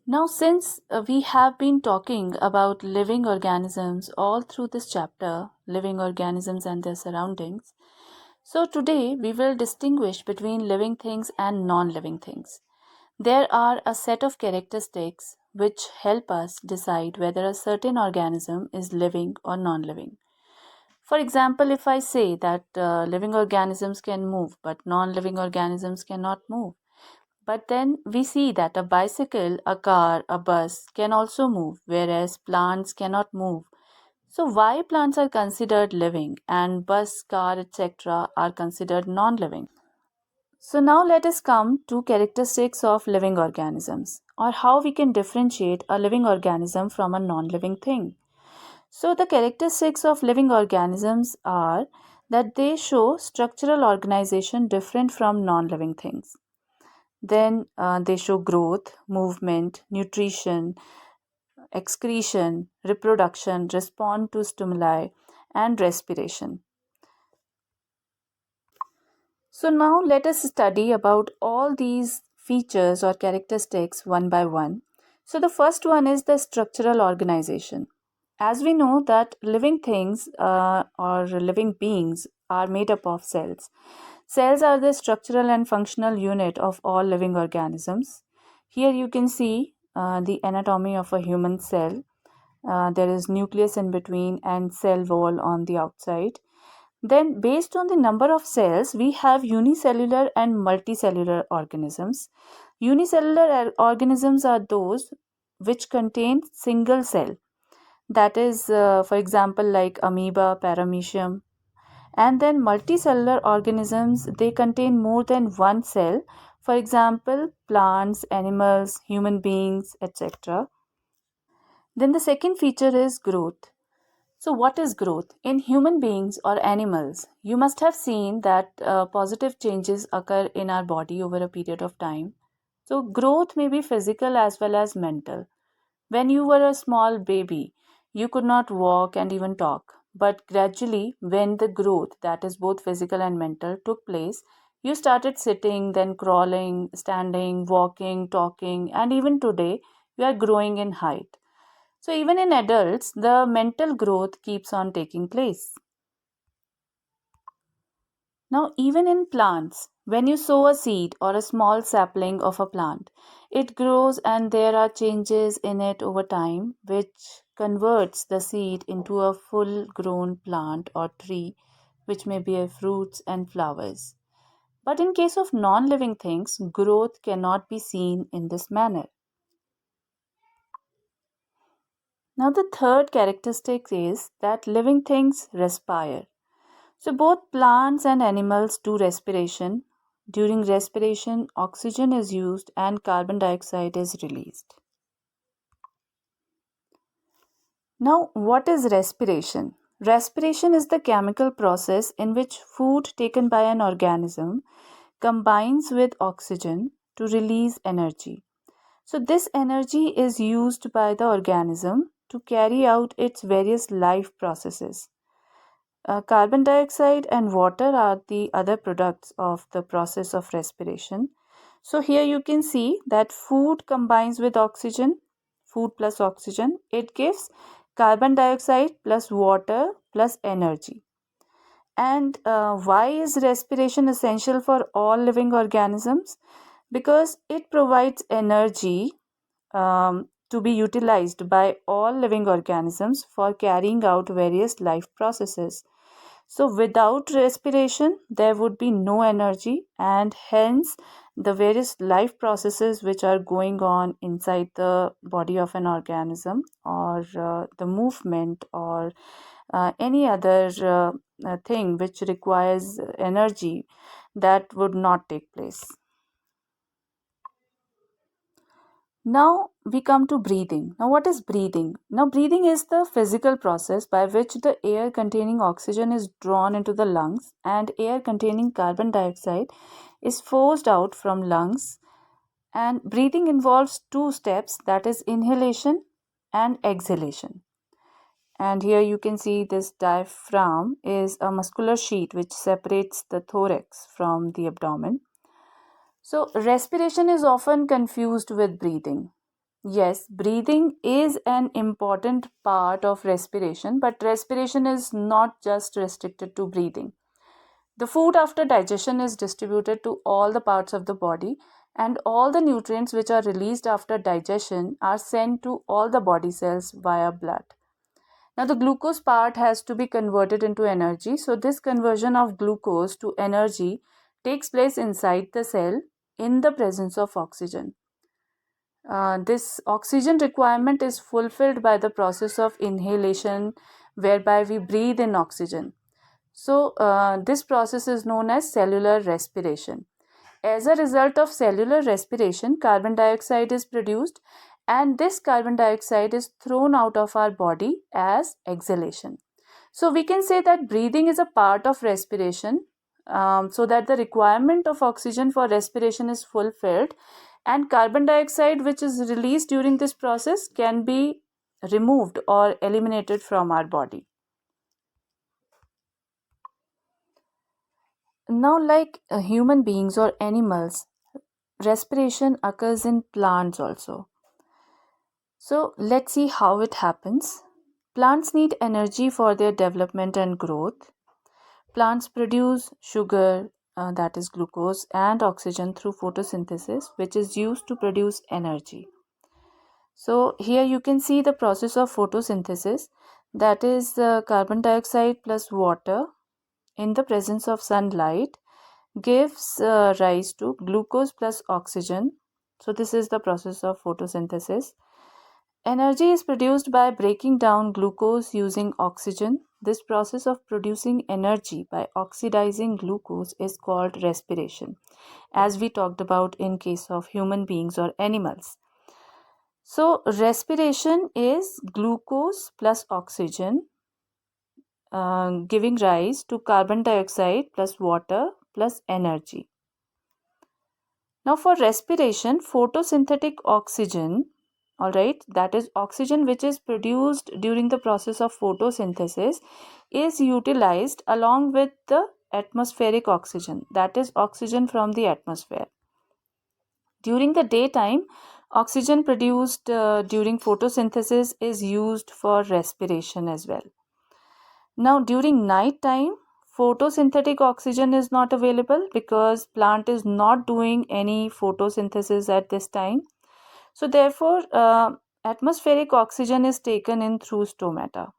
Now, since we have been talking about living organisms all through this chapter, living organisms and their surroundings, so today we will distinguish between living things and non living things. There are a set of characteristics which help us decide whether a certain organism is living or non living. For example, if I say that living organisms can move but non living organisms cannot move, but then we see that a bicycle, a car, a bus can also move, whereas plants cannot move. So, why plants are considered living and bus, car, etc. are considered non living? So, now let us come to characteristics of living organisms or how we can differentiate a living organism from a non living thing. So, the characteristics of living organisms are that they show structural organization different from non living things. Then they show growth, movement, nutrition, excretion, reproduction, respond to stimuli, and respiration. So now let us study about all these features or characteristics one by one. So the first one is the structural organization. As we know that living things or living beings are made up of cells. Cells are the structural and functional unit of all living organisms. Here you can see the anatomy of a human cell. There is nucleus in between and cell wall on the outside. Then, based on the number of cells, we have unicellular and multicellular organisms. Unicellular organisms are those which contain single cell, that is, for example, like amoeba, paramecium. And then multicellular organisms, they contain more than one cell, for example, plants, animals, human beings, etc. Then the second feature is growth. So, what is growth? In human beings or animals, you must have seen that positive changes occur in our body over a period of time. So, growth may be physical as well as mental. When you were a small baby, you could not walk and even talk. But gradually, when the growth, that is both physical and mental, took place, you started sitting, then crawling, standing, walking, talking, and even today, you are growing in height. So, even in adults, the mental growth keeps on taking place. Now, even in plants, when you sow a seed or a small sapling of a plant, it grows and there are changes in it over time, which converts the seed into a full grown plant or tree, which may bear fruits and flowers. But in case of non living things, growth cannot be seen in this manner. Now, the third characteristic is that living things respire. So, both plants and animals do respiration. During respiration, oxygen is used and carbon dioxide is released. Now, what is respiration? Respiration is the chemical process in which food taken by an organism combines with oxygen to release energy. So, this energy is used by the organism to carry out its various life processes. Carbon dioxide and water are the other products of the process of respiration. So, here you can see that food combines with oxygen, food plus oxygen, it gives carbon dioxide plus water plus energy. And why is respiration essential for all living organisms? Because it provides energy to be utilized by all living organisms for carrying out various life processes. So, without respiration, there would be no energy, and hence, the various life processes which are going on inside the body of an organism, or the movement, or any other thing which requires energy, that would not take place. Now we come to breathing. Now, what is breathing? Now, breathing is the physical process by which the air containing oxygen is drawn into the lungs and air containing carbon dioxide is forced out from lungs. And breathing involves two steps, that is, inhalation and exhalation. And here you can see this diaphragm is a muscular sheet which separates the thorax from the abdomen. So, respiration is often confused with breathing. Yes, breathing is an important part of respiration, but respiration is not just restricted to breathing. The food after digestion is distributed to all the parts of the body, and all the nutrients which are released after digestion are sent to all the body cells via blood. Now, the glucose part has to be converted into energy. So, this conversion of glucose to energy takes place inside the cell in the presence of oxygen. This oxygen requirement is fulfilled by the process of inhalation, whereby we breathe in oxygen. So, this process is known as cellular respiration. As a result of cellular respiration, carbon dioxide is produced, and this carbon dioxide is thrown out of our body as exhalation. So, we can say that breathing is a part of respiration, so that the requirement of oxygen for respiration is fulfilled, and carbon dioxide, which is released during this process, can be removed or eliminated from our body. Now, like human beings or animals, respiration occurs in plants also. So, let's see how it happens. Plants need energy for their development and growth. Plants produce sugar, that is glucose, and oxygen through photosynthesis, which is used to produce energy. So, here you can see the process of photosynthesis, that is carbon dioxide plus water in the presence of sunlight gives rise to glucose plus oxygen. So, this is the process of photosynthesis. Energy is produced by breaking down glucose using oxygen. This process of producing energy by oxidizing glucose is called respiration, as we talked about in case of human beings or animals. So, respiration is glucose plus oxygen giving rise to carbon dioxide plus water plus energy. Now, for respiration, photosynthetic oxygen, all right, that is oxygen which is produced during the process of photosynthesis, is utilized along with the atmospheric oxygen, that is oxygen from the atmosphere. During the daytime, oxygen produced during photosynthesis is used for respiration as well. Now, during night time, photosynthetic oxygen is not available because plant is not doing any photosynthesis at this time. So, therefore, atmospheric oxygen is taken in through stomata.